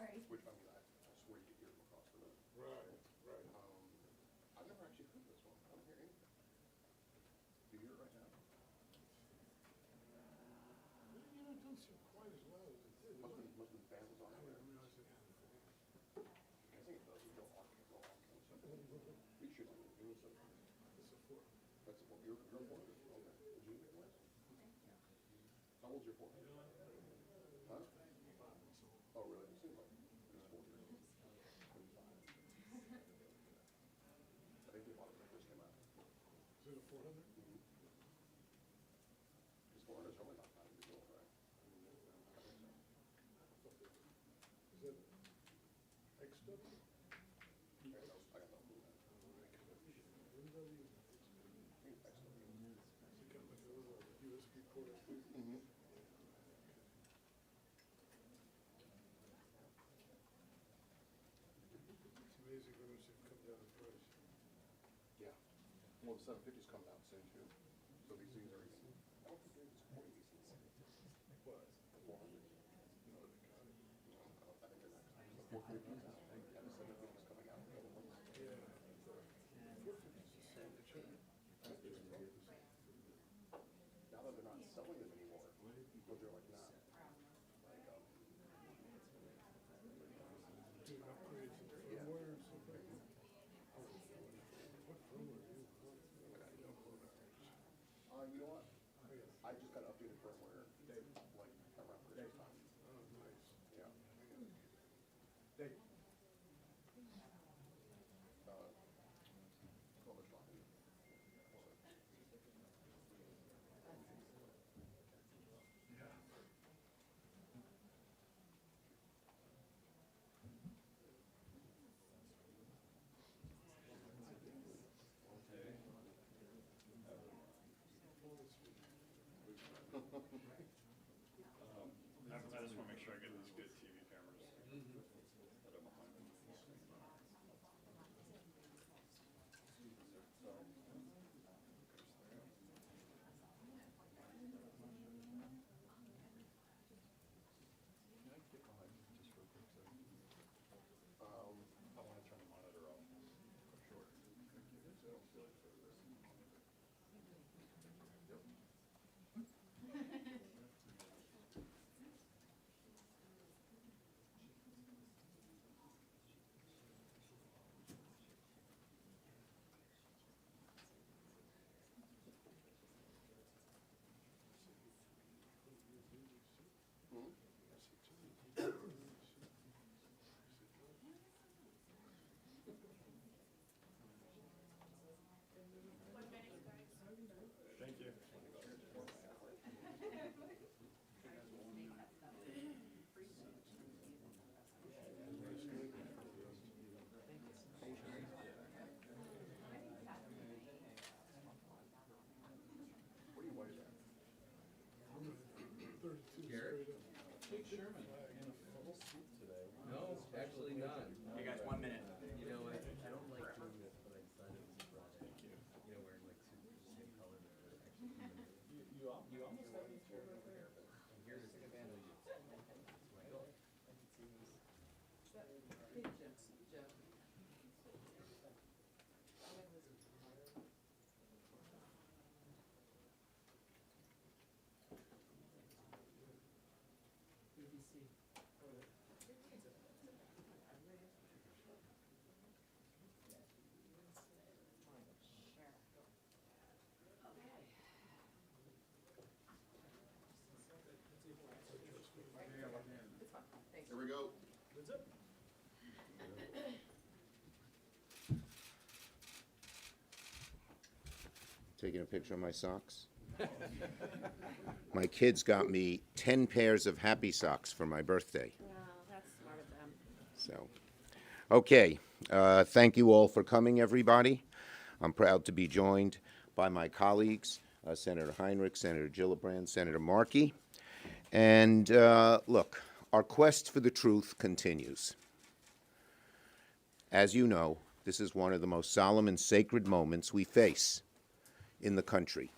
Which, I mean, I swear you could hear them across the room. Right, right. I've never actually heard this one. I don't hear anything. Do you hear it right now? You know, it doesn't seem quite as loud as it did. Must have been fan was on I there. didn't realize it had a fan. I think it does. You go off, go off. We should do it. Yours is- It's a four. That's a, you're a four? Okay. Did you get one? How old's your four? Huh? Oh, really? It seems like it's 4 years. Maybe 5. I think they bought it when it first came out. Is it a 400? Because 400 is only not 9 years old, right? I think so. Is it XW? I got no clue. What is that even? I think it's XW. It's got like a little USB port. It's amazing how much they've come down in price. Yeah. Well, the 750's coming out soon too. So these things are even. I don't think they're even supporting these anymore. What? The 400. No, they got it. No, I think they're next. The 450's out. And the 750's coming out. Yeah. 450 is the same. They check it. Now that they're not selling them anymore, but they're like not. Like, Doing upgrades to firmware or something? What firmware do you want? I don't know that. you know what? I just got updated firmware like around Christmas time. Oh, nice. Yeah. Well, they're talking. I just want to make sure I get these good TV cameras that are behind me. I want to turn the monitor off. Sure. Thank you. What are you waiting at? 32 Garrett? straight up. Big Sherman in a full suit today. No, actually not. Hey guys, 1 minute. You know, I don't like doing this, but I decided it was a Friday. You know, wearing like suits of the same color that they're actually in. You almost got me turned over here. I'm here to show you. It's my goal. Here we go. Taking a picture of my socks. My kids got me 10 pairs of happy socks for my birthday. Wow, that's smart of them. So, okay. Thank you all for coming, everybody. I'm proud to be joined by my colleagues, Senator Heinrich, Senator Gillibrand, Senator Markey. And look, our quest for the truth continues. As you know, this is one of the most solemn and sacred moments we face in the country.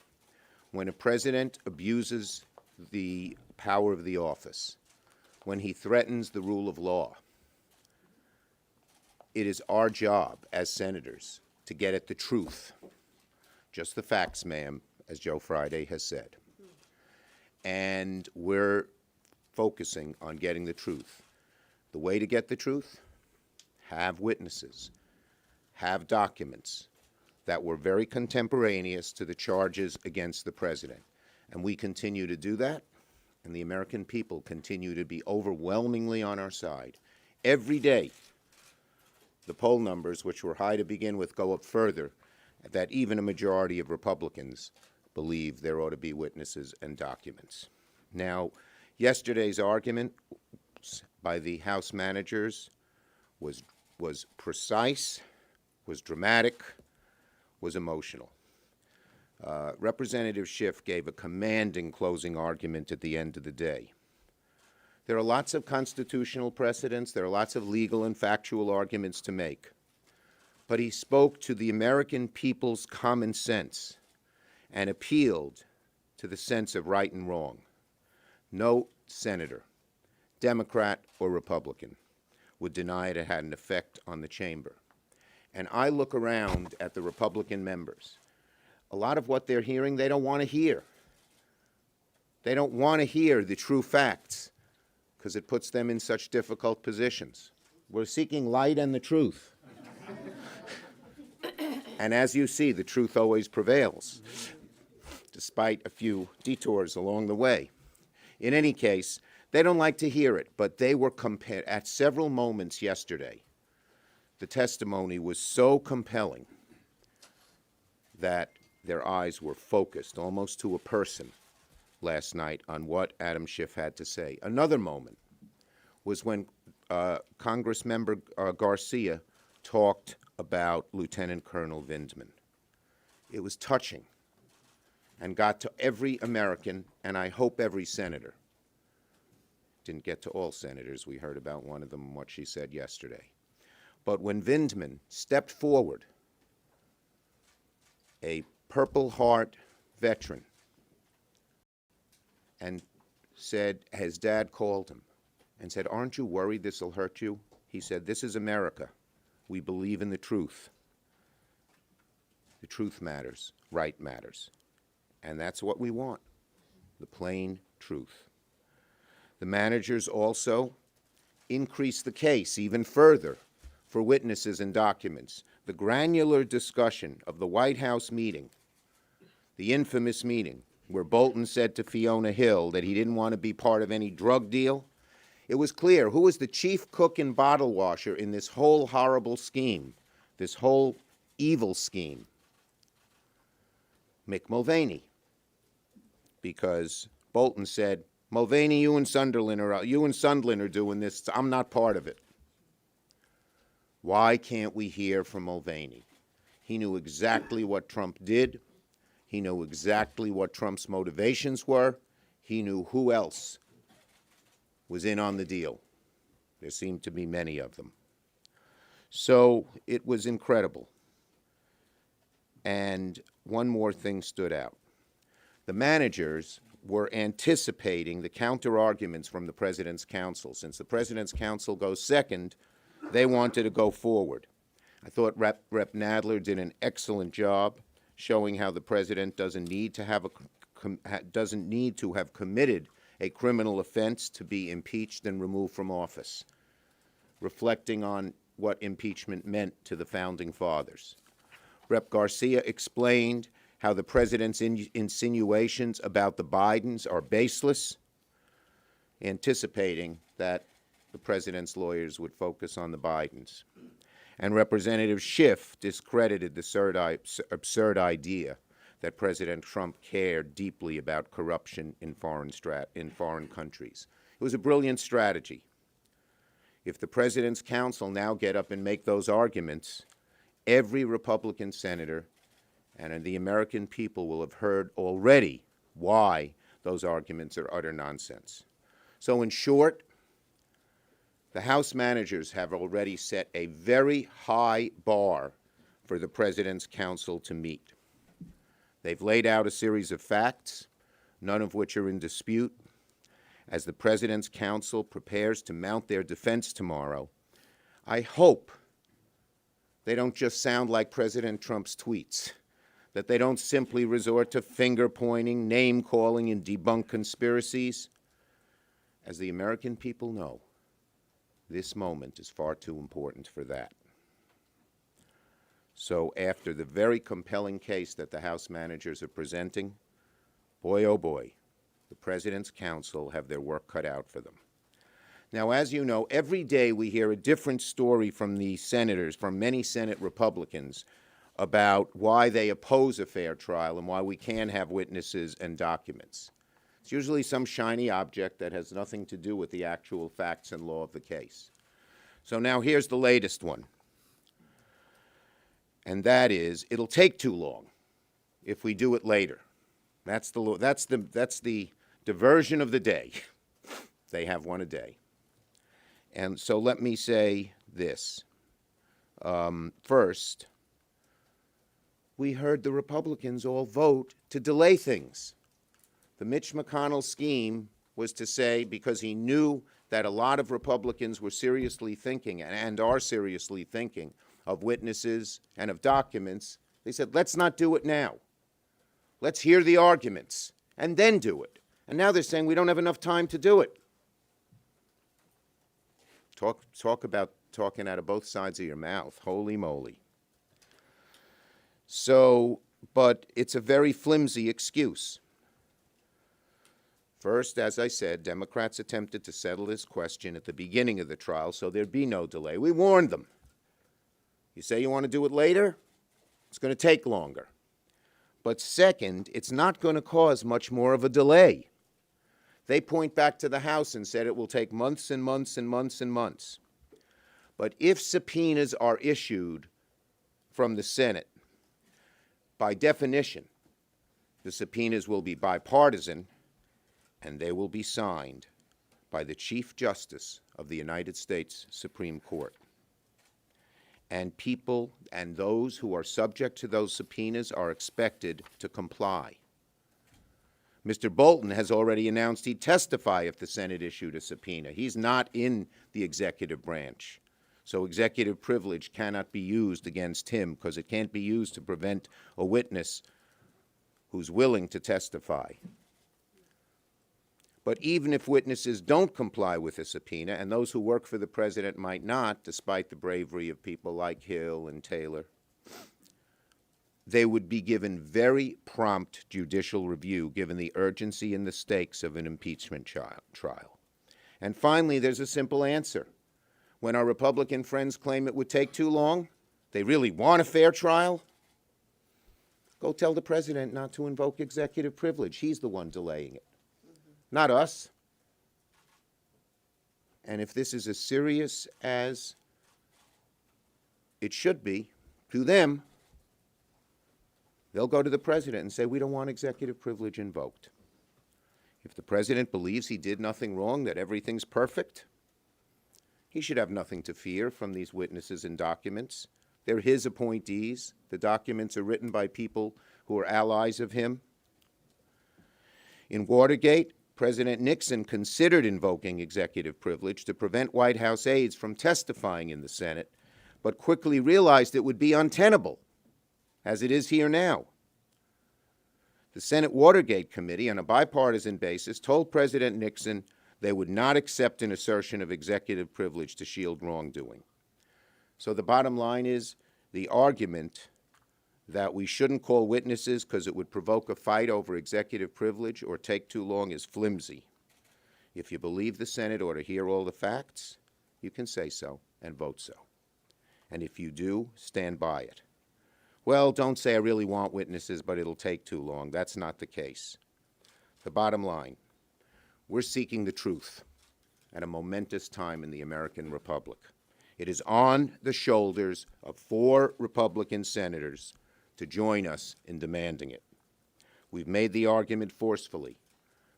When a president abuses the power of the office, when he threatens the rule of law, it is our job as senators to get at the truth. Just the facts, ma'am, as Joe Friday has said. And we're focusing on getting the truth. The way to get the truth? Have witnesses, have documents that were very contemporaneous to the charges against the president. And we continue to do that, and the American people continue to be overwhelmingly on our side. Every day, the poll numbers, which were high to begin with, go up further, that even a majority of Republicans believe there ought to be witnesses and documents. Now, yesterday's argument by the House managers was precise, was dramatic, was emotional. Representative Schiff gave a commanding closing argument at the end of the day. There are lots of constitutional precedents, there are lots of legal and factual arguments to make, but he spoke to the American people's common sense and appealed to the sense of right and wrong. No senator, Democrat or Republican, would deny it had an effect on the chamber. And I look around at the Republican members. A lot of what they're hearing, they don't want to hear. They don't want to hear the true facts because it puts them in such difficult positions. We're seeking light and the truth. And as you see, the truth always prevails, despite a few detours along the way. In any case, they don't like to hear it, but they were compared at several moments yesterday. The testimony was so compelling that their eyes were focused almost to a person last night on what Adam Schiff had to say. Another moment was when Congressmember Garcia talked about Lieutenant Colonel Vindman. It was touching and got to every American, and I hope every senator. Didn't get to all senators. We heard about one of them, what she said yesterday. But when Vindman stepped forward, a Purple Heart veteran, and said, his dad called him and said, "Aren't you worried this will hurt you?" He said, "This is America. We believe in the truth. The truth matters. Right matters. And that's what we want, the plain truth." The managers also increased the case even further for witnesses and documents. The granular discussion of the White House meeting, the infamous meeting where Bolton said to Fiona Hill that he didn't want to be part of any drug deal. It was clear who was the chief cook and bottle washer in this whole horrible scheme, this whole evil scheme. Mick Mulvaney. Because Bolton said, "Mulvaney, you and Sunderland are doing this. I'm not part of it." Why can't we hear from Mulvaney? He knew exactly what Trump did. He knew exactly what Trump's motivations were. He knew who else was in on the deal. There seemed to be many of them. So it was incredible. And one more thing stood out. The managers were anticipating the counter-arguments from the President's counsel. Since the President's counsel goes second, they wanted to go forward. I thought Rep. Nadler did an excellent job showing how the President doesn't need to have committed a criminal offense to be impeached and removed from office, reflecting on what impeachment meant to the Founding Fathers. Rep. Garcia explained how the President's insinuations about the Bidens are baseless, anticipating that the President's lawyers would focus on the Bidens. And Representative Schiff discredited the absurd idea that President Trump cared deeply about corruption in foreign countries. It was a brilliant strategy. If the President's counsel now get up and make those arguments, every Republican senator and the American people will have heard already why those arguments are utter nonsense. So in short, the House managers have already set a very high bar for the President's counsel to meet. They've laid out a series of facts, none of which are in dispute. As the President's counsel prepares to mount their defense tomorrow, I hope they don't just sound like President Trump's tweets, that they don't simply resort to finger-pointing, name-calling, and debunk conspiracies. As the American people know, this moment is far too important for that. So after the very compelling case that the House managers are presenting, boy, oh boy, the President's counsel have their work cut out for them. Now, as you know, every day we hear a different story from the senators, from many Senate Republicans, about why they oppose a fair trial and why we can't have witnesses and documents. It's usually some shiny object that has nothing to do with the actual facts and law of the case. So now here's the latest one. And that is, it'll take too long if we do it later. That's the diversion of the day. They have one a day. And so let me say this. First, we heard the Republicans all vote to delay things. The Mitch McConnell scheme was to say, because he knew that a lot of Republicans were seriously thinking, and are seriously thinking, of witnesses and of documents, they said, let's not do it now. Let's hear the arguments and then do it. And now they're saying we don't have enough time to do it. Talk about talking out of both sides of your mouth. Holy moly. So, but it's a very flimsy excuse. First, as I said, Democrats attempted to settle this question at the beginning of the trial so there'd be no delay. We warned them. You say you want to do it later? It's going to take longer. But second, it's not going to cause much more of a delay. They point back to the House and said it will take months and months and months and months. But if subpoenas are issued from the Senate, by definition, the subpoenas will be bipartisan and they will be signed by the Chief Justice of the United States Supreme Court. And people and those who are subject to those subpoenas are expected to comply. Mr. Bolton has already announced he'd testify if the Senate issued a subpoena. He's not in the executive branch, so executive privilege cannot be used against him because it can't be used to prevent a witness who's willing to testify. But even if witnesses don't comply with a subpoena, and those who work for the president might not, despite the bravery of people like Hill and Taylor, they would be given very prompt judicial review given the urgency and the stakes of an impeachment trial. And finally, there's a simple answer. When our Republican friends claim it would take too long, they really want a fair trial, go tell the president not to invoke executive privilege. He's the one delaying it. Not us. And if this is as serious as it should be to them, they'll go to the president and say, we don't want executive privilege invoked. If the president believes he did nothing wrong, that everything's perfect, he should have nothing to fear from these witnesses and documents. They're his appointees. The documents are written by people who are allies of him. In Watergate, President Nixon considered invoking executive privilege to prevent White House aides from testifying in the Senate, but quickly realized it would be untenable, as it is here now. The Senate Watergate Committee, on a bipartisan basis, told President Nixon they would not accept an assertion of executive privilege to shield wrongdoing. So the bottom line is the argument that we shouldn't call witnesses because it would provoke a fight over executive privilege or take too long is flimsy. If you believe the Senate ought to hear all the facts, you can say so and vote so. And if you do, stand by it. Well, don't say I really want witnesses, but it'll take too long. That's not the case. The bottom line, we're seeking the truth at a momentous time in the American Republic. It is on the shoulders of 4 Republican senators to join us in demanding it. We've made the argument forcefully.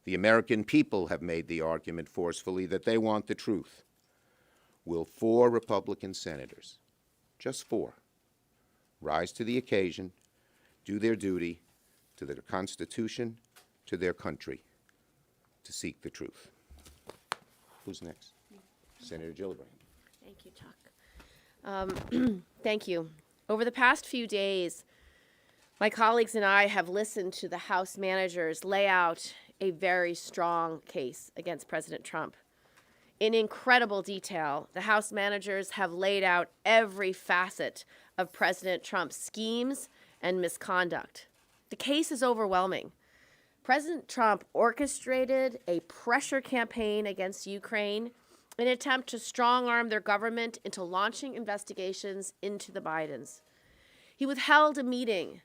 The American people have made the argument forcefully that they want the truth. Will 4 Republican senators, just 4, rise to the occasion, do their duty to their Constitution, to their country, to seek the truth? Who's next? Senator Gillibrand. Thank you, Chuck. Thank you. Over the past few days, my colleagues and I have listened to the House managers lay out a very strong case against President Trump. In incredible detail, the House managers have laid out every facet of President Trump's schemes and misconduct. The case is overwhelming. President Trump orchestrated a pressure campaign against Ukraine in an attempt to strong-arm their government into launching investigations into the Bidens. He withheld a meeting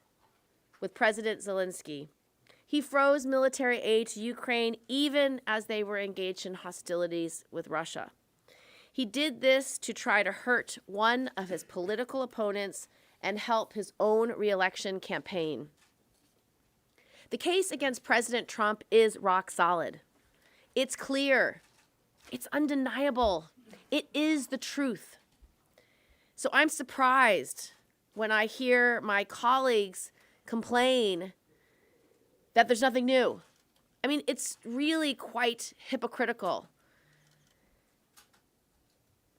with President Zelensky. He froze military aid to Ukraine even as they were engaged in hostilities with Russia. He did this to try to hurt one of his political opponents and help his own re-election campaign. The case against President Trump is rock solid. It's clear. It's undeniable. It is the truth. So I'm surprised when I hear my colleagues complain that there's nothing new. I mean, it's really quite hypocritical.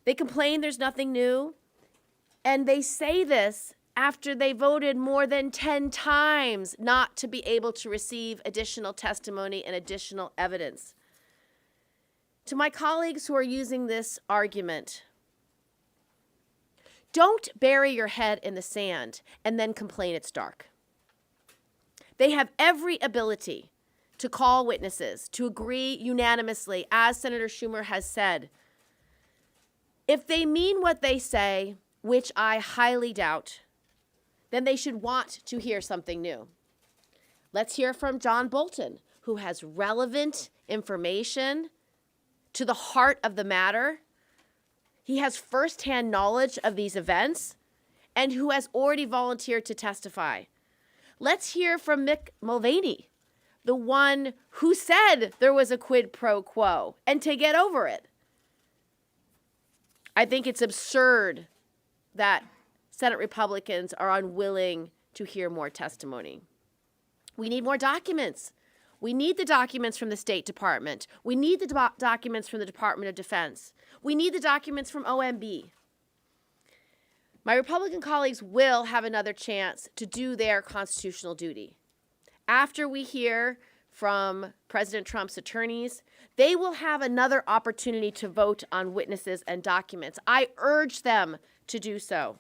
They complain there's nothing new, and they say this after they voted more than 10 times not to be able to receive additional testimony and additional evidence. To my colleagues who are using this argument, don't bury your head in the sand and then complain it's dark. They have every ability to call witnesses, to agree unanimously, as Senator Schumer has said. If they mean what they say, which I highly doubt, then they should want to hear something new. Let's hear from John Bolton, who has relevant information to the heart of the matter. He has firsthand knowledge of these events and who has already volunteered to testify. Let's hear from Mick Mulvaney, the one who said there was a quid pro quo, and to get over it. I think it's absurd that Senate Republicans are unwilling to hear more testimony. We need more documents. We need the documents from the State Department. We need the documents from the Department of Defense. We need the documents from OMB. My Republican colleagues will have another chance to do their constitutional duty. After we hear from President Trump's attorneys, they will have another opportunity to vote on witnesses and documents. I urge them to do so.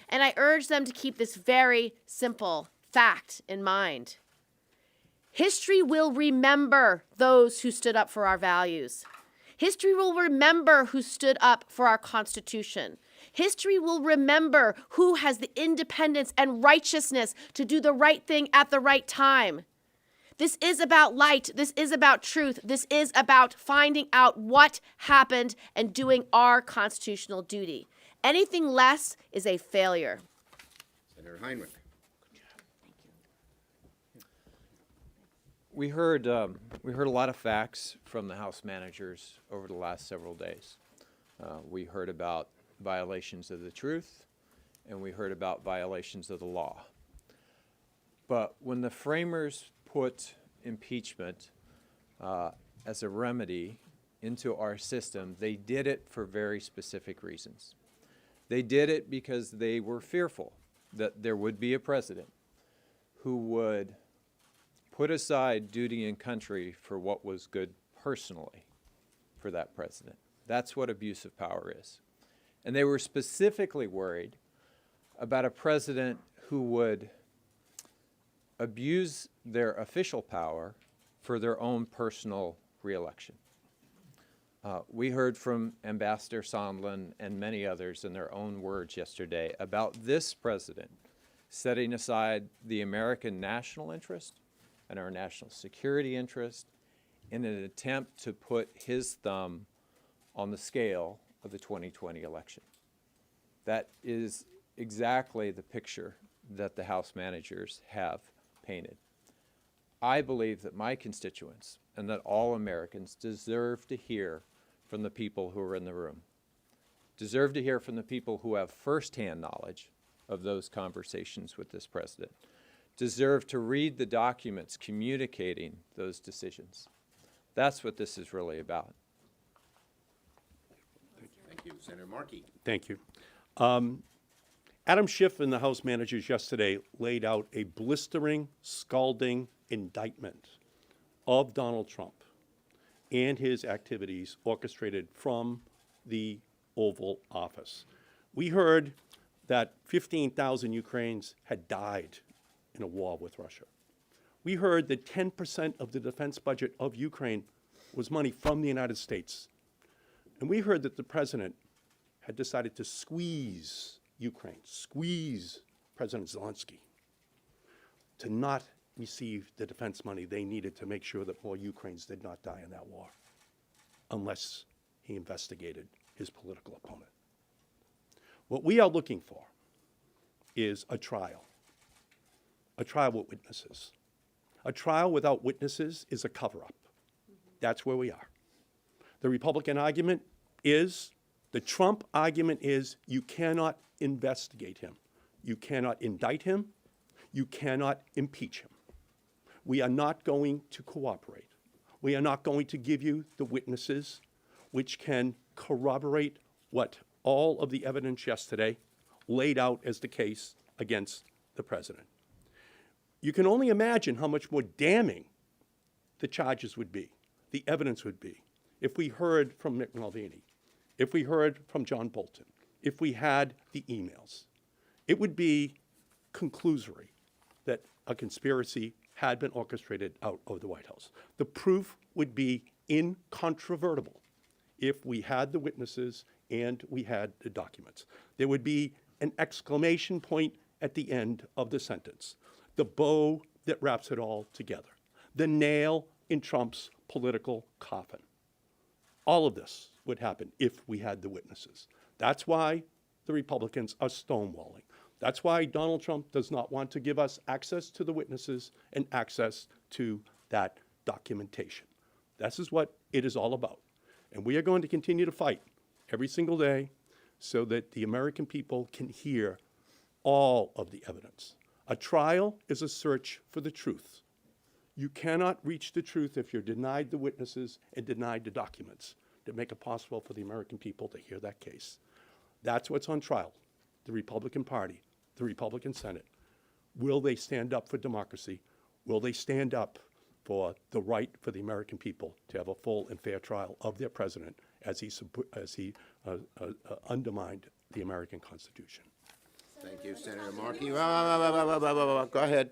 And I urge them to keep this very simple fact in mind. History will remember those who stood up for our values. History will remember who stood up for our Constitution. History will remember who has the independence and righteousness to do the right thing at the right time. This is about light. This is about truth. This is about finding out what happened and doing our constitutional duty. Anything less is a failure. Senator Heinrich. We heard a lot of facts from the House managers over the last several days. We heard about violations of the truth, and we heard about violations of the law. But when the framers put impeachment as a remedy into our system, they did it for very specific reasons. They did it because they were fearful that there would be a president who would put aside duty and country for what was good personally for that president. That's what abuse of power is. And they were specifically worried about a president who would abuse their official power for their own personal reelection. We heard from Ambassador Sondland and many others in their own words yesterday about this president setting aside the American national interest and our national security interest in an attempt to put his thumb on the scale of the 2020 election. That is exactly the picture that the House managers have painted. I believe that my constituents and that all Americans deserve to hear from the people who are in the room, deserve to hear from the people who have firsthand knowledge of those conversations with this president, deserve to read the documents communicating those decisions. That's what this is really about. Thank you. Senator Markey. Thank you. Adam Schiff and the House managers yesterday laid out a blistering, scalding indictment of Donald Trump and his activities orchestrated from the Oval Office. We heard that 15,000 Ukrainians had died in a war with Russia. We heard that 10% of the defense budget of Ukraine was money from the United States. And we heard that the president had decided to squeeze Ukraine, squeeze President Zelensky to not receive the defense money they needed to make sure that more Ukrainians did not die in that war, unless he investigated his political opponent. What we are looking for is a trial with witnesses. A trial without witnesses is a cover-up. That's where we are. The Republican argument is, the Trump argument is, you cannot investigate him. You cannot indict him. You cannot impeach him. We are not going to cooperate. We are not going to give you the witnesses which can corroborate what all of the evidence yesterday laid out as the case against the president. You can only imagine how much more damning the charges would be, the evidence would be, if we heard from Mick Mulvaney, if we heard from John Bolton, if we had the emails. It would be conclusory that a conspiracy had been orchestrated out of the White House. The proof would be incontrovertible if we had the witnesses and we had the documents. There would be an exclamation point at the end of the sentence, the bow that wraps it all together, the nail in Trump's political coffin. All of this would happen if we had the witnesses. That's why the Republicans are stonewalling. That's why Donald Trump does not want to give us access to the witnesses and access to that documentation. This is what it is all about. And we are going to continue to fight every single day so that the American people can hear all of the evidence. A trial is a search for the truth. You cannot reach the truth if you're denied the witnesses and denied the documents that make it possible for the American people to hear that case. That's what's on trial. The Republican Party, the Republican Senate. Will they stand up for democracy? Will they stand up for the right for the American people to have a full and fair trial of their president as he undermined the American Constitution? Thank you, Senator Markey. Go ahead.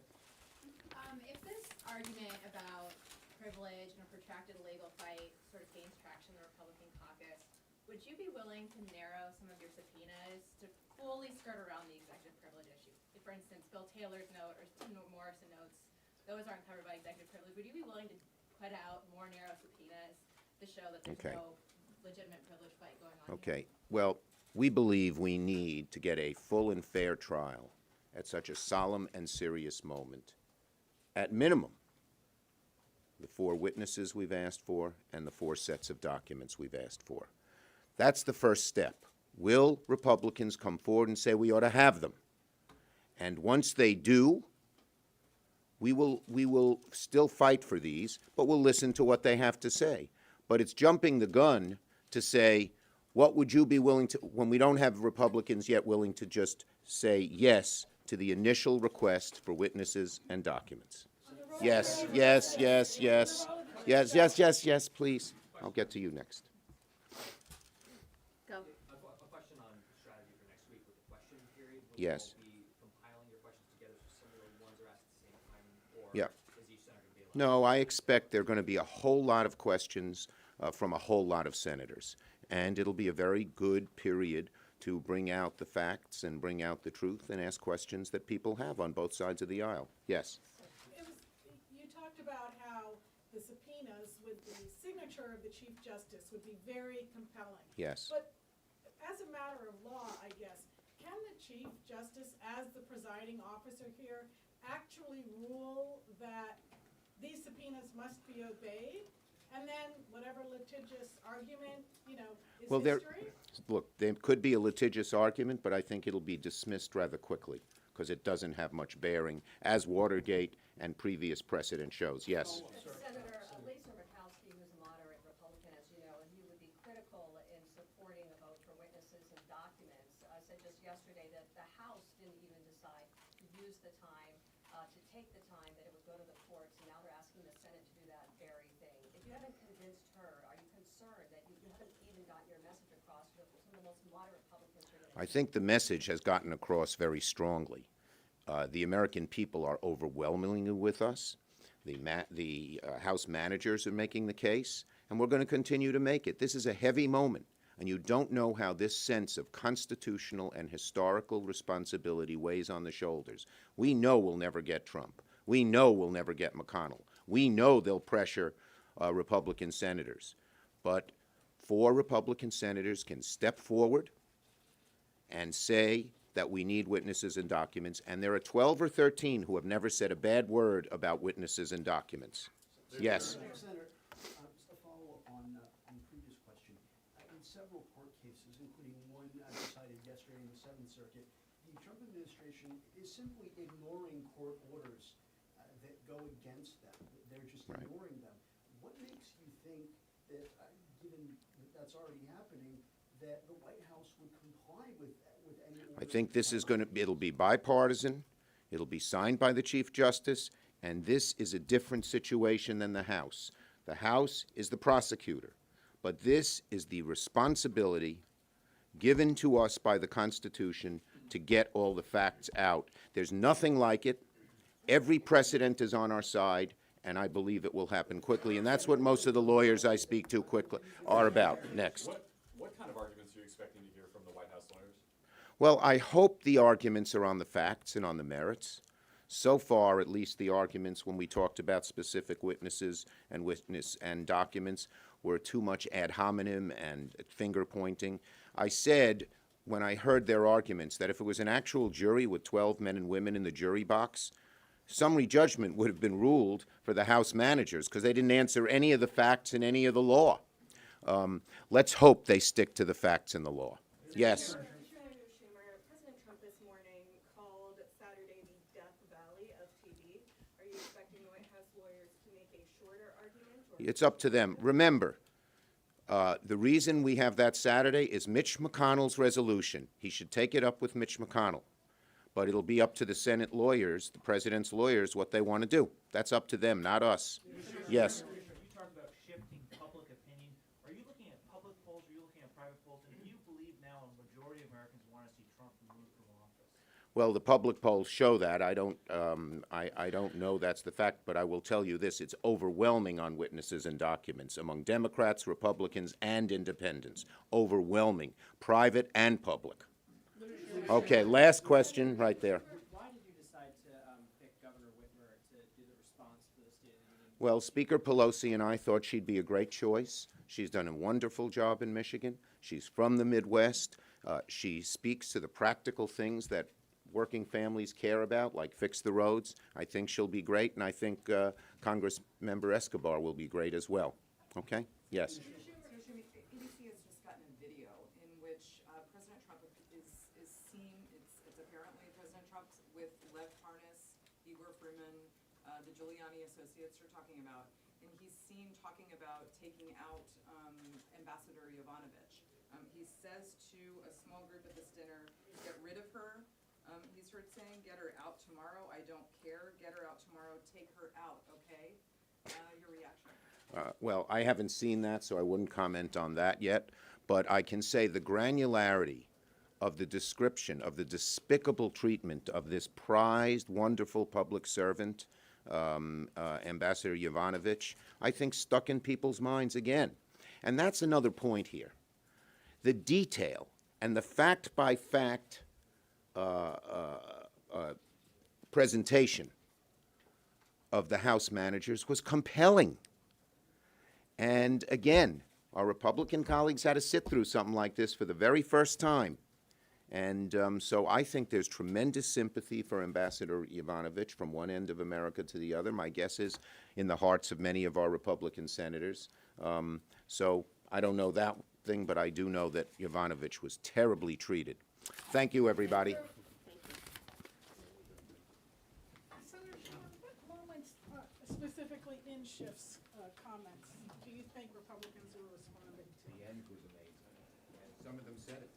If this argument about privilege and a protracted legal fight sort of gains traction in the Republican caucus, would you be willing to narrow some of your subpoenas to fully skirt around the executive privilege issue? If, for instance, Bill Taylor's note or Morrison notes, those aren't covered by executive privilege. Would you be willing to put out more narrow subpoenas to show that there's Okay. no legitimate privilege fight going on? Okay, well, we believe we need to get a full and fair trial at such a solemn and serious moment. At minimum, the 4 witnesses we've asked for and the 4 sets of documents we've asked for. That's the first step. Will Republicans come forward and say we ought to have them? And once they do, we will still fight for these, but we'll listen to what they have to say. But it's jumping the gun to say, what would you be willing to, when we don't have Republicans yet willing to just say yes to the initial request for witnesses and documents? Yes, yes, yes, yes, yes, yes, yes, yes, please. I'll get to you next. Go. A question on strategy for next week with the question period. Will Yes. you be compiling your questions together so similar ones are asked at the same time, or Yeah. is each senator going to be allowed? No, I expect there are going to be a whole lot of questions from a whole lot of senators. And it'll be a very good period to bring out the facts and bring out the truth and ask questions that people have on both sides of the aisle. Yes. You talked about how the subpoenas with the signature of the Chief Justice would be very compelling. Yes. But as a matter of law, I guess, can the Chief Justice, as the presiding officer here, actually rule that these subpoenas must be obeyed? And then whatever litigious argument, is Well, history? look, there could be a litigious argument, but I think it'll be dismissed rather quickly because it doesn't have much bearing, as Watergate and previous precedent shows. Yes. Senator Lisa Murkowski, who's a moderate Republican, as you know, and he would be critical in supporting a vote for witnesses and documents, said just the time, to take the time that it would go to the courts, and now they're asking the Senate to do that very thing. If you haven't convinced her, are you concerned that you haven't even gotten your message across to some of the most moderate Republicans you're going to? I think the message has gotten across very strongly. The American people are overwhelmingly with us. The House managers are making the case, and we're going to continue to make it. This is a heavy moment, and you don't know how this sense of constitutional and historical responsibility weighs on the shoulders. We know we'll never get Trump. We know we'll never get McConnell. We know they'll pressure Republican senators. But 4 Republican senators can step forward and say that we need witnesses and documents, and there are 12 or 13 who have never said a bad word about witnesses and documents. Yes. Senator, just a follow-up on the previous question. In several court cases, including one decided yesterday in the Seventh Circuit, the Trump administration is simply ignoring court orders that go against them. They're just ignoring them. What makes you think that, given that that's already happening, that the White House would comply with any orders? I think this is going to, it'll be bipartisan, it'll be signed by the Chief Justice, and this is a different situation than the House. The House is the prosecutor, but this is the responsibility given to us by the Constitution to get all the facts out. There's nothing like it. Every precedent is on our side, and I believe it will happen quickly, and that's what most of the lawyers I speak to quickly are about. Next. What kind of arguments are you expecting to hear from the White House lawyers? Well, I hope the arguments are on the facts and on the merits. So far, at least the arguments when we talked about specific witnesses and documents were too much ad hominem and finger pointing. I said when I heard their arguments that if it was an actual jury with 12 men and women in the jury box, summary judgment would have been ruled for the House managers because they didn't answer any of the facts in any of the law. Let's hope they stick to the facts in the law. Yes. Senator Schumer, President Trump this morning called Saturday the Death Valley of TV. Are you expecting the White House lawyers to make a shorter argument? It's up to them. Remember, the reason we have that Saturday is Mitch McConnell's resolution. He should take it up with Mitch McConnell. But it'll be up to the Senate lawyers, the president's lawyers, what they want to do. That's up to them, not us. Yes. You talked about shifting public opinion. Are you looking at public polls? Are you looking at private polls? And do you believe now a majority of Americans want to see Trump removed from office? Well, the public polls show that. I don't know that's the fact, but I will tell you this: it's overwhelming on witnesses and documents among Democrats, Republicans, and Independents. Overwhelming, private and public. Okay, last question right there. Why did you decide to pick Governor Whitmer to do the response to the State of the Union? Well, Speaker Pelosi and I thought she'd be a great choice. She's done a wonderful job in Michigan. She's from the Midwest. She speaks to the practical things that working families care about, like fix the roads. I think she'll be great, and I think Congressmember Escobar will be great as well. Okay? Yes. ABC has just gotten a video in which President Trump is seen, it's apparently President Trump with Lev Parnas, Igor Fruman, the Giuliani associates are talking about, and he's seen talking about taking out Ambassador Yovanovitch. He says to a small group at this dinner, get rid of her. He's heard saying, get her out tomorrow. I don't care. Get her out tomorrow. Take her out, okay? Your reaction? Well, I haven't seen that, so I wouldn't comment on that yet. But I can say the granularity of the description of the despicable treatment of this prized, wonderful public servant, Ambassador Yovanovitch, I think stuck in people's minds again. And that's another point here. The detail and the fact-by-fact presentation of the House managers was compelling. And again, our Republican colleagues had to sit through something like this for the very first time. And so I think there's tremendous sympathy for Ambassador Yovanovitch from one end of America to the other. My guess is in the hearts of many of our Republican senators. So I don't know that thing, but I do know that Yovanovitch was terribly treated. Thank you, everybody. Senator Schumer, what moments, specifically in Schiff's comments, do you think Republicans were responding to? The end was amazing. And some of them said it.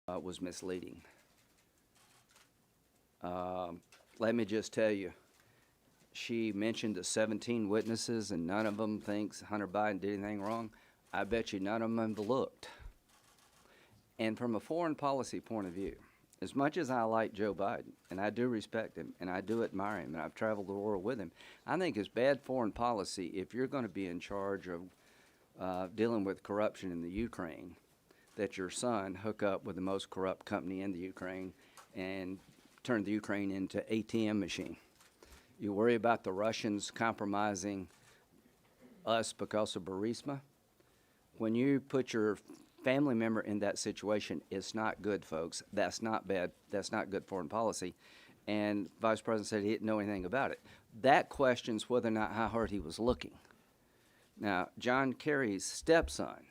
was misleading. Let me just tell you, she mentioned the 17 witnesses and none of them thinks Hunter Biden did anything wrong. I bet you none of them have looked. And from a foreign policy point of view, as much as I like Joe Biden, and I do respect him, and I do admire him, and I've traveled the world with him, I think it's bad foreign policy if you're going to be in charge of dealing with corruption in the Ukraine, that your son hook up with the most corrupt company in the Ukraine and turn the Ukraine into ATM machine. You worry about the Russians compromising us because of Burisma. When you put your family member in that situation, it's not good, folks. That's not bad. That's not good foreign policy. And Vice President said he didn't know anything about it. That questions whether or not how hard he was looking. Now, John Kerry's stepson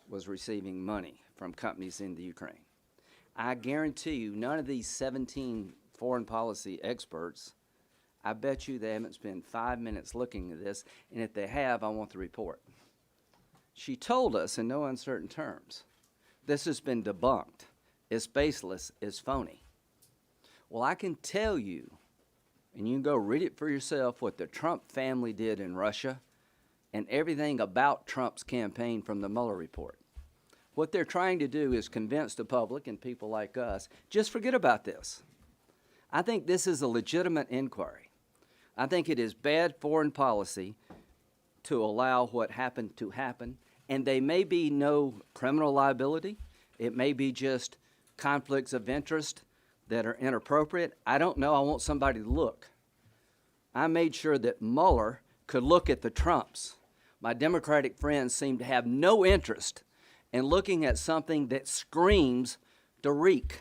was receiving money from companies in the Ukraine. I guarantee you none of these 17 foreign policy experts, I bet you they haven't spent 5 minutes looking at this, and if they have, I want the report. She told us in no uncertain terms, this has been debunked, it's baseless, it's phony. Well, I can tell you, and you can go read it for yourself, what the Trump family did in Russia and everything about Trump's campaign from the Mueller report. What they're trying to do is convince the public and people like us, just forget about this. I think this is a legitimate inquiry. I think it is bad foreign policy to allow what happened to happen, and they may be no criminal liability. It may be just conflicts of interest that are inappropriate. I don't know. I want somebody to look. I made sure that Mueller could look at the Trumps. My Democratic friends seem to have no interest in looking at something that screams to reek.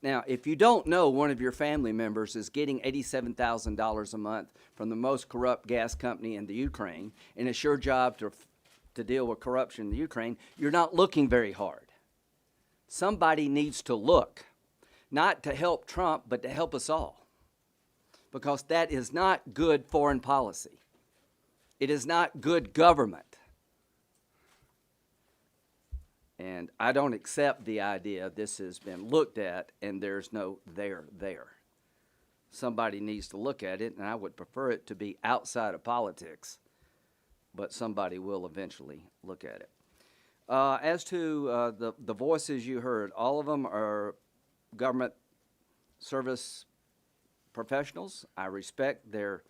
Now, if you don't know one of your family members is getting $87,000 a month from the most corrupt gas company in the Ukraine, and it's your job to deal with corruption in the Ukraine, you're not looking very hard. Somebody needs to look, not to help Trump, but to help us all. Because that is not good foreign policy. It is not good government. And I don't accept the idea this has been looked at and there's no there. Somebody needs to look at it, and I would prefer it to be outside of politics, but somebody will eventually look at it. As to the voices you heard, all of them are government service professionals. I respect their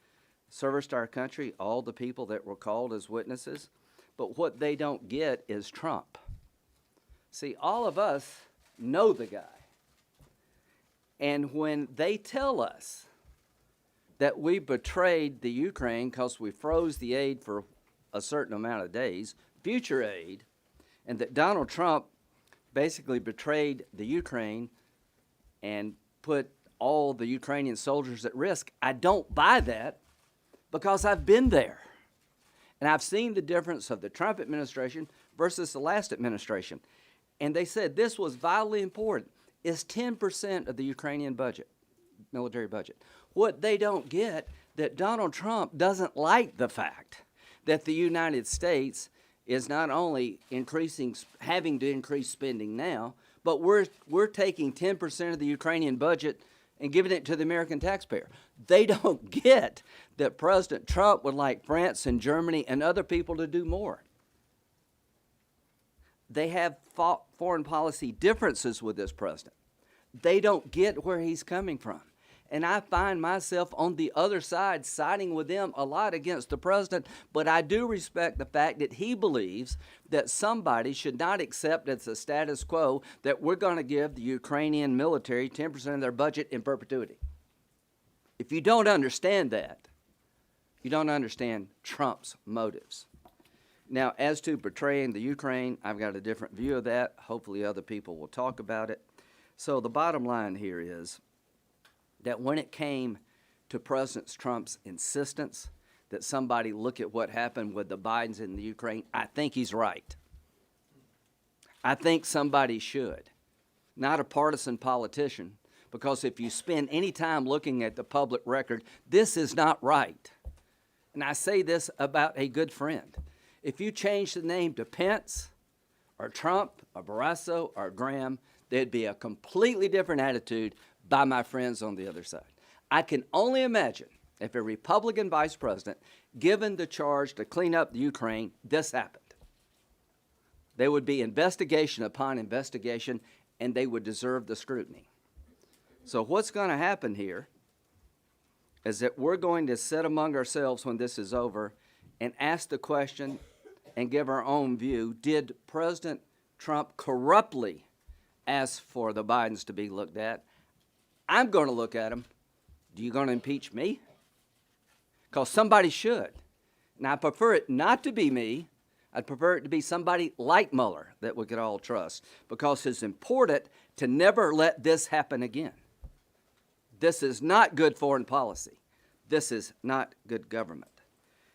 service to our country, all the people that were called as witnesses, but what they don't get is Trump. See, all of us know the guy. And when they tell us that we betrayed the Ukraine because we froze the aid for a certain amount of days, future aid, and that Donald Trump basically betrayed the Ukraine and put all the Ukrainian soldiers at risk, I don't buy that because I've been there. And I've seen the difference of the Trump administration versus the last administration. And they said this was vitally important. It's 10% of the Ukrainian budget, military budget. What they don't get, that Donald Trump doesn't like the fact that the United States is not only having to increase spending now, but we're taking 10% of the Ukrainian budget and giving it to the American taxpayer. They don't get that President Trump would like France and Germany and other people to do more. They have foreign policy differences with this president. They don't get where he's coming from. And I find myself on the other side siding with them a lot against the president, but I do respect the fact that he believes that somebody should not accept as a status quo that we're going to give the Ukrainian military 10% of their budget in perpetuity. If you don't understand that, you don't understand Trump's motives. Now, as to betraying the Ukraine, I've got a different view of that. Hopefully other people will talk about it. So the bottom line here is that when it came to President Trump's insistence that somebody look at what happened with the Bidens in the Ukraine, I think he's right. I think somebody should, not a partisan politician, because if you spend any time looking at the public record, this is not right. And I say this about a good friend. If you change the name to Pence or Trump or Barrasso or Graham, there'd be a completely different attitude by my friends on the other side. I can only imagine if a Republican vice president, given the charge to clean up the Ukraine, this happened. There would be investigation upon investigation, and they would deserve the scrutiny. So what's going to happen here is that we're going to sit among ourselves when this is over and ask the question and give our own view. Did President Trump corruptly ask for the Bidens to be looked at? I'm going to look at them. Do you going to impeach me? Because somebody should. Now, I prefer it not to be me. I'd prefer it to be somebody like Mueller that we could all trust, because it's important to never let this happen again. This is not good foreign policy. This is not good government.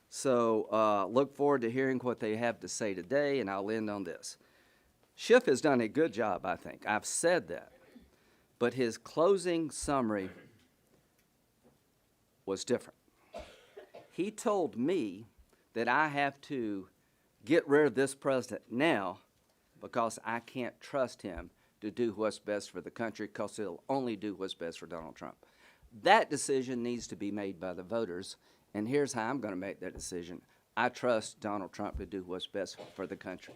So look forward to hearing what they have to say today, and I'll end on this. Schiff has done a good job, I think. I've said that. But his closing summary was different. He told me that I have to get rid of this president now because I can't trust him to do what's best for the country, because he'll only do what's best for Donald Trump. That decision needs to be made by the voters, and here's how I'm going to make that decision. I trust Donald Trump to do what's best for the country.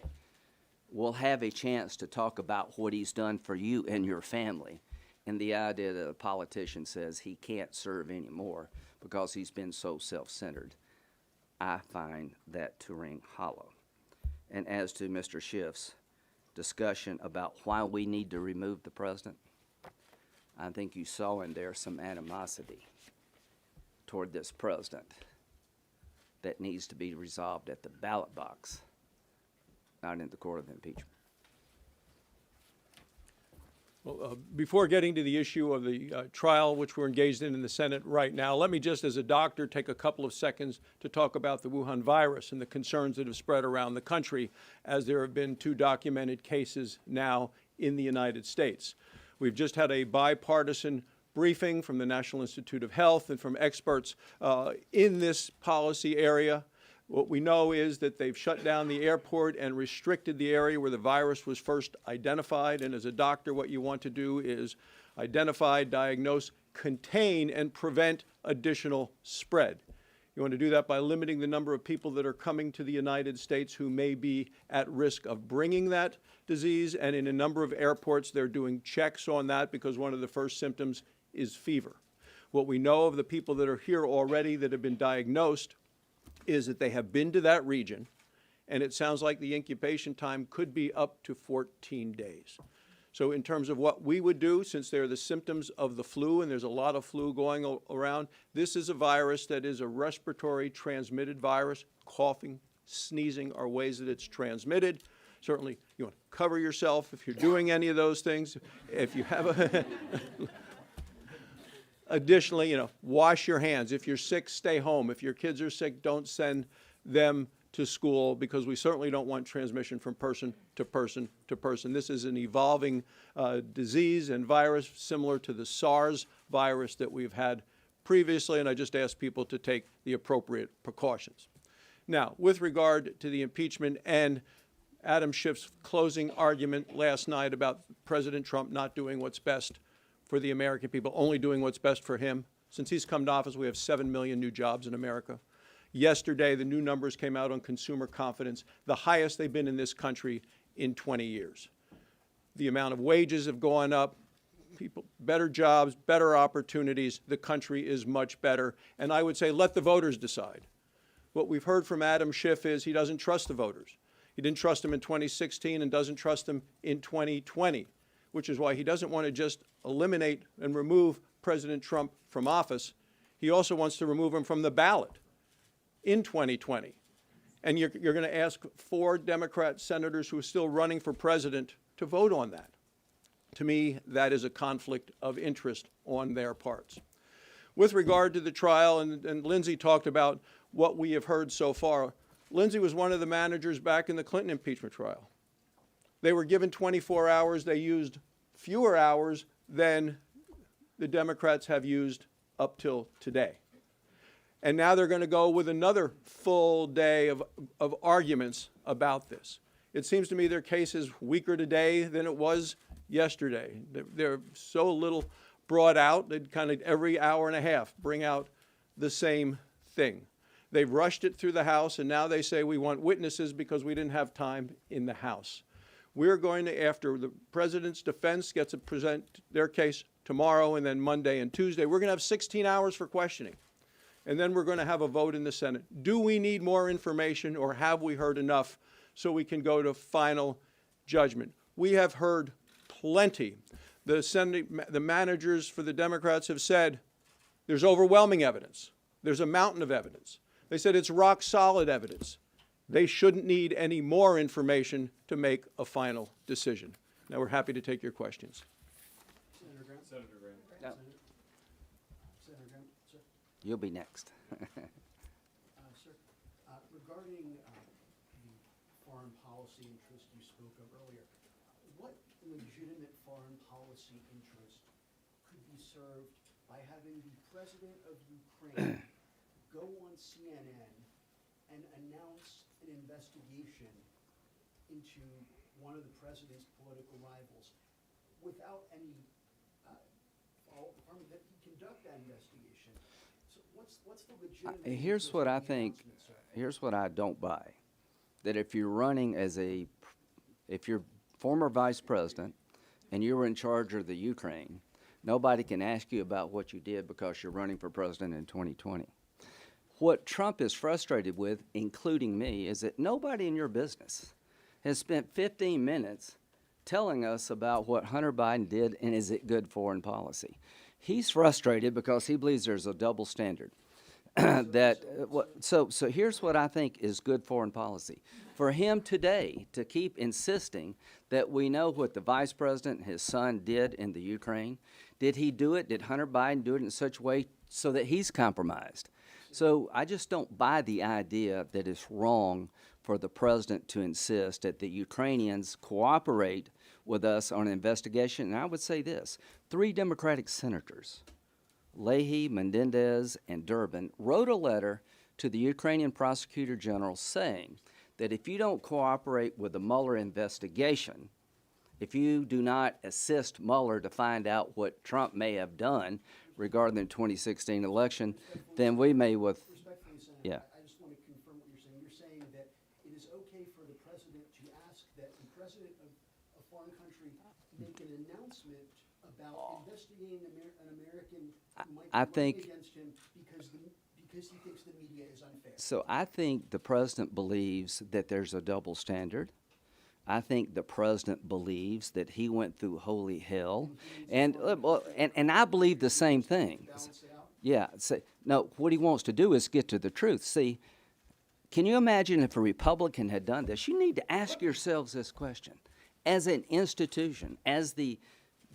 We'll have a chance to talk about what he's done for you and your family, and the idea that a politician says he can't serve anymore because he's been so self-centered. I find that to ring hollow. And as to Mr. Schiff's discussion about why we need to remove the president, I think you saw in there some animosity toward this president that needs to be resolved at the ballot box, not in the court of impeachment. Well, before getting to the issue of the trial, which we're engaged in the Senate right now, let me just, as a doctor, take a couple of seconds to talk about the Wuhan virus and the concerns that have spread around the country, as there have been 2 documented cases now in the United States. We've just had a bipartisan briefing from the National Institute of Health and from experts in this policy area. What we know is that they've shut down the airport and restricted the area where the virus was first identified. And as a doctor, what you want to do is identify, diagnose, contain, and prevent additional spread. You want to do that by limiting the number of people that are coming to the United States who may be at risk of bringing that disease. And in a number of airports, they're doing checks on that because one of the first symptoms is fever. What we know of the people that are here already that have been diagnosed is that they have been to that region, and it sounds like the incubation time could be up to 14 days. So in terms of what we would do, since they're the symptoms of the flu, and there's a lot of flu going around, this is a virus that is a respiratory transmitted virus. Coughing, sneezing are ways that it's transmitted. Certainly, you want to cover yourself if you're doing any of those things. If you have a Additionally, wash your hands. If you're sick, stay home. If your kids are sick, don't send them to school, because we certainly don't want transmission from person to person to person. This is an evolving disease and virus similar to the SARS virus that we've had previously, and I just ask people to take the appropriate precautions. Now, with regard to the impeachment and Adam Schiff's closing argument last night about President Trump not doing what's best for the American people, only doing what's best for him. Since he's come to office, we have 7 million new jobs in America. Yesterday, the new numbers came out on consumer confidence, the highest they've been in this country in 20 years. The amount of wages have gone up, people, better jobs, better opportunities. The country is much better. And I would say let the voters decide. What we've heard from Adam Schiff is he doesn't trust the voters. He didn't trust them in 2016 and doesn't trust them in 2020, which is why he doesn't want to just eliminate and remove President Trump from office. He also wants to remove him from the ballot in 2020. And you're going to ask 4 Democrat senators who are still running for president to vote on that. To me, that is a conflict of interest on their parts. With regard to the trial, and Lindsay talked about what we have heard so far, Lindsay was one of the managers back in the Clinton impeachment trial. They were given 24 hours. They used fewer hours than the Democrats have used up till today. And now they're going to go with another full day of arguments about this. It seems to me their case is weaker today than it was yesterday. They're so little brought out, they'd kind of every hour and a half bring out the same thing. They've rushed it through the House, and now they say we want witnesses because we didn't have time in the House. We're going to, after the president's defense gets to present their case tomorrow and then Monday and Tuesday, we're going to have 16 hours for questioning. And then we're going to have a vote in the Senate. Do we need more information, or have we heard enough so we can go to final judgment? We have heard plenty. The Senate, the managers for the Democrats have said there's overwhelming evidence. There's a mountain of evidence. They said it's rock solid evidence. They shouldn't need any more information to make a final decision. Now we're happy to take your questions. Senator Graham? Senator Graham. No, Senator Graham, sir? you'll be next. Sir, regarding the foreign policy interest you spoke of earlier, what legitimate foreign policy interest could be served by having the president of Ukraine go on CNN and announce an investigation into one of the president's political rivals without any that he conduct that investigation? So what's the legitimate Here's interest what in I the think, announcement, sir? here's what I don't buy. That if you're running as if you're former vice president and you were in charge of the Ukraine, nobody can ask you about what you did because you're running for president in 2020. What Trump is frustrated with, including me, is that nobody in your business has spent 15 minutes telling us about what Hunter Biden did and is it good foreign policy. He's frustrated because he believes there's a double standard. So here's what I think is good foreign policy. For him today to keep insisting that we know what the vice president and his son did in the Ukraine, did he do it? Did Hunter Biden do it in such a way so that he's compromised? So I just don't buy the idea that it's wrong for the president to insist that the Ukrainians cooperate with us on an investigation. And I would say this, 3 Democratic senators, Leahy, Menendez, and Durbin, wrote a letter to the Ukrainian prosecutor general saying that if you don't cooperate with the Mueller investigation, if you do not assist Mueller to find out what Trump may have done regarding the 2016 election, then we may Respectfully, Senator, yeah. I just want to confirm what you're saying. You're saying that it is okay for the president to ask that the president of a foreign country make an announcement about investigating an American who might be I running think- against him because he thinks the media is unfair. So I think the president believes that there's a double standard. I think the president believes that he went through holy hell, and I believe the same thing. Yeah. No, what he wants to do is get to the truth. See, can you imagine if a Republican had done this? You need to ask yourselves this question: as an institution, as the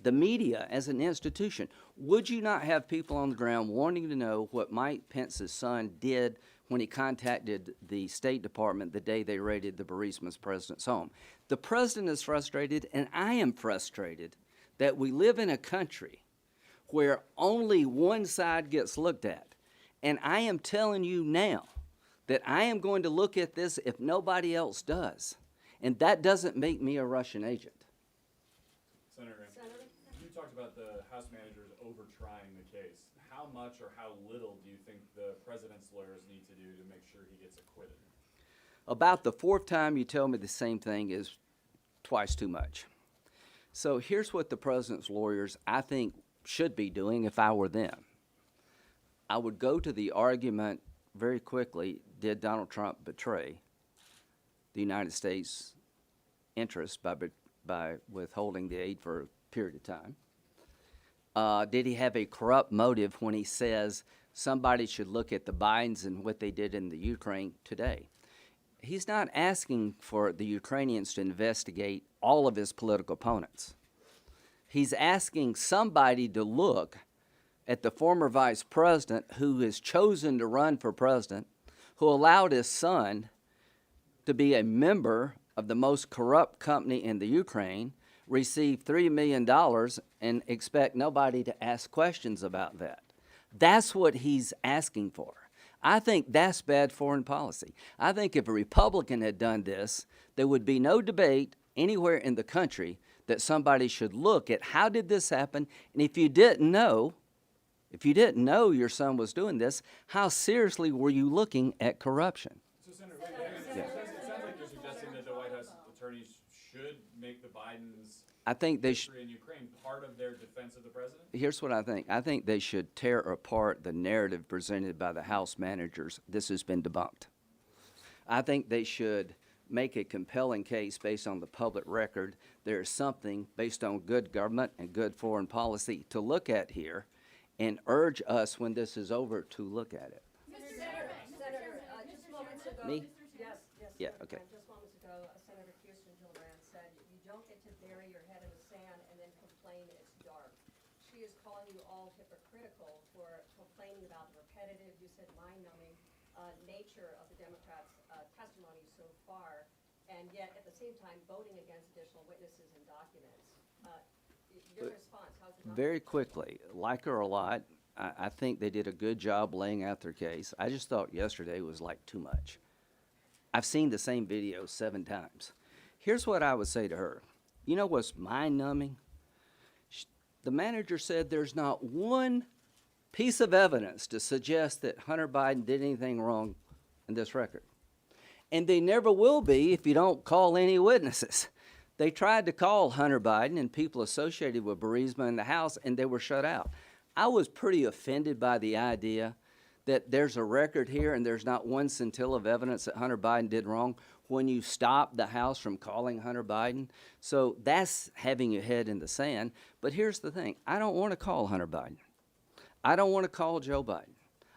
media, as an institution, would you not have people on the ground wanting to know what Mike Pence's son did when he contacted the State Department the day they raided the Burisma's president's home? The president is frustrated, and I am frustrated that we live in a country where only one side gets looked at. And I am telling you now that I am going to look at this if nobody else does. And that doesn't make me a Russian agent. Senator Graham, you talked about the House managers over-trying the case. How much or how little do you think the president's lawyers need to do to make sure he gets acquitted? About the 4th time you tell me the same thing is twice too much. So here's what the president's lawyers, I think, should be doing if I were them. I would go to the argument very quickly, did Donald Trump betray the United States interest by withholding the aid for a period of time? Did he have a corrupt motive when he says somebody should look at the Bidens and what they did in the Ukraine today? He's not asking for the Ukrainians to investigate all of his political opponents. He's asking somebody to look at the former vice president who has chosen to run for president, who allowed his son to be a member of the most corrupt company in the Ukraine, receive $3 million, and expect nobody to ask questions about that. That's what he's asking for. I think that's bad foreign policy. I think if a Republican had done this, there would be no debate anywhere in the country that somebody should look at how did this happen, and if you didn't know your son was doing this, how seriously were you looking at corruption? So Senator, it sounds like you're suggesting that the White House attorneys should make the Bidens' I think they should. history in Ukraine part of their defense of the president? Here's what I think. I think they should tear apart the narrative presented by the House managers. This has been debunked. I think they should make a compelling case based on the public record. There is something based on good government and good foreign policy to look at here, and urge us when this is over to look at it. Senator, just moments ago. Me? Yes, Yeah, Senator okay. Graham, just moments ago, Senator Kirsten Gillibrand said, you don't get to bury your head in the sand and then complain it's dark. She is calling you all hypocritical for complaining about the repetitive, you said mind-numbing, nature of the Democrats' testimony so far, and yet at the same time voting against additional witnesses and documents. Your response, how's the Very quickly, like her a lot, I think they did a good job laying out their case. I just thought yesterday was like too much. I've seen the same video 7 times. Here's what I would say to her. You know what's mind-numbing? The manager said there's not one piece of evidence to suggest that Hunter Biden did anything wrong in this record. And they never will be if you don't call any witnesses. They tried to call Hunter Biden and people associated with Burisma in the House, and they were shut out. I was pretty offended by the idea that there's a record here and there's not one scintilla of evidence that Hunter Biden did wrong when you stop the House from calling Hunter Biden. So that's having your head in the sand. But here's the thing. I don't want to call Hunter Biden. I don't want to call Joe Biden.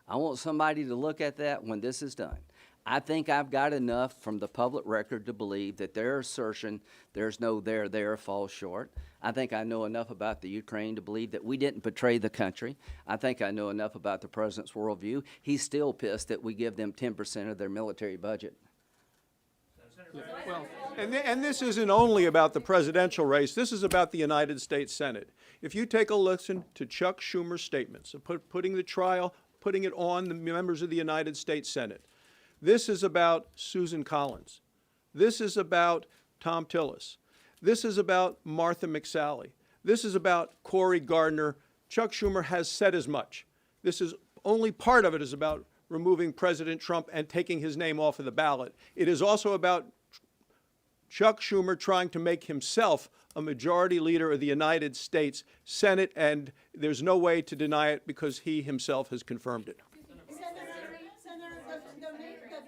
I want somebody to look at that when this is done. I think I've got enough from the public record to believe that their assertion, there's no there, falls short. I think I know enough about the Ukraine to believe that we didn't betray the country. I think I know enough about the president's worldview. He's still pissed that we give them 10% of their military budget. Well, and this isn't only about the presidential race. This is about the United States Senate. If you take a listen to Chuck Schumer's statements, of putting the trial, putting it on the members of the United States Senate, this is about Susan Collins. This is about Tom Tillis. This is about Martha McSally. This is about Cory Gardner. Chuck Schumer has said as much. This is only part of it is about removing President Trump and taking his name off of the ballot. It is also about Chuck Schumer trying to make himself a majority leader of the United States Senate, and there's no way to deny it because he himself has confirmed it.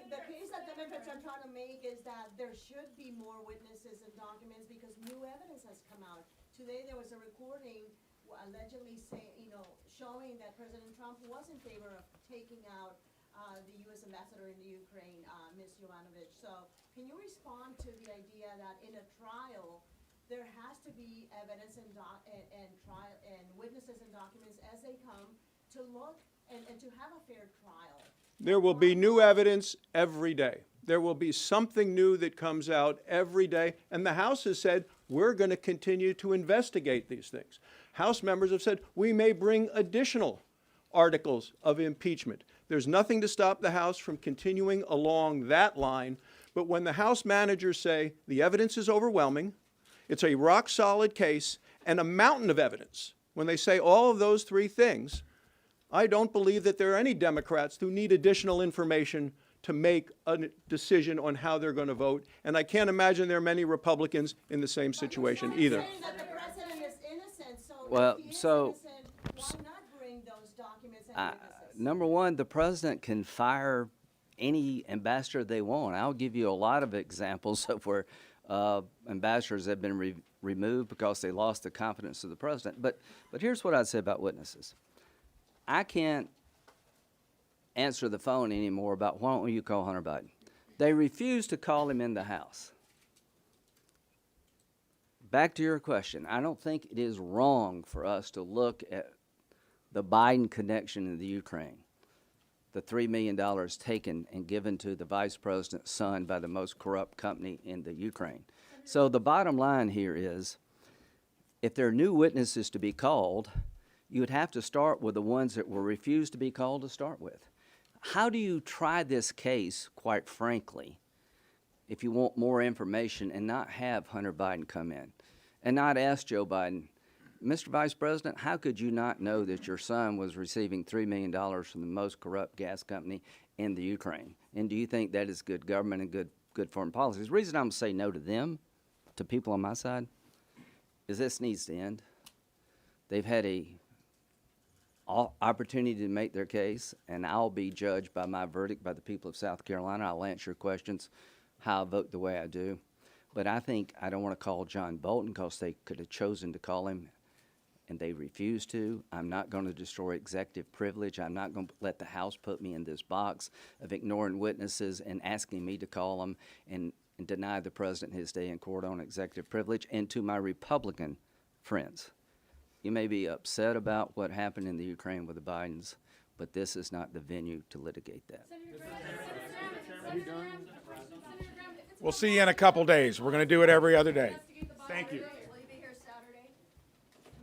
The case that Democrats are trying to make is that there should be more witnesses and documents because new evidence has come out. Today there was a recording allegedly showing that President Trump was in favor of taking out the U.S. ambassador in the Ukraine, Ms. Yovanovitch. So can you respond to the idea that in a trial there has to be evidence and witnesses and documents as they come to look and to have a fair trial? There will be new evidence every day. There will be something new that comes out every day. And the House has said, we're going to continue to investigate these things. House members have said, we may bring additional articles of impeachment. There's nothing to stop the House from continuing along that line. But when the House managers say the evidence is overwhelming, it's a rock-solid case, and a mountain of evidence, when they say all of those 3 things, I don't believe that there are any Democrats who need additional information to make a decision on how they're going to vote. And I can't imagine there are many Republicans in the same situation either. Saying that the president is innocent, so Well, if he is so- innocent, why not bring those documents and witnesses? Number one, the president can fire any ambassador they want. I'll give you a lot of examples of where ambassadors have been removed because they lost the confidence of the president. But here's what I'd say about witnesses. I can't answer the phone anymore about why don't you call Hunter Biden. They refuse to call him in the House. Back to your question, I don't think it is wrong for us to look at the Biden connection in the Ukraine, the $3 million taken and given to the vice president's son by the most corrupt company in the Ukraine. So the bottom line here is, if there are new witnesses to be called, you would have to start with the ones that were refused to be called to start with. how do you try this case, quite frankly, if you want more information and not have Hunter Biden come in and not ask Joe Biden, Mr. Vice President, how could you not know that your son was receiving $3 million from the most corrupt gas company in the Ukraine? And do you think that is good government and good foreign policy? The reason I'm going to say no to them, to people on my side, is this needs to end. They've had a opportunity to make their case, and I'll be judged by my verdict by the people of South Carolina. I'll answer your questions, how I vote the way I do. But I think I don't want to call John Bolton because they could have chosen to call him, and they refused to. I'm not going to destroy executive privilege. I'm not going to let the House put me in this box of ignoring witnesses and asking me to call them and deny the president his day in court on executive privilege. And to my Republican friends, you may be upset about what happened in the Ukraine with the Bidens, but this is not the venue to litigate that. We'll see you in a couple days. We're going to do it every other day. Thank you. Will you be here Saturday?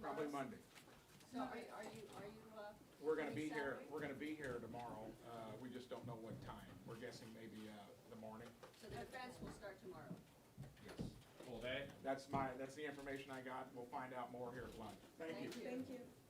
Probably Monday. So are you, We're going to be here. We're going to be here tomorrow. We just don't know what time. We're guessing maybe the morning. so the defense will start tomorrow? Yes. Full day. That's the information I got. We'll find out more here at lunch. Thank you. Thank you.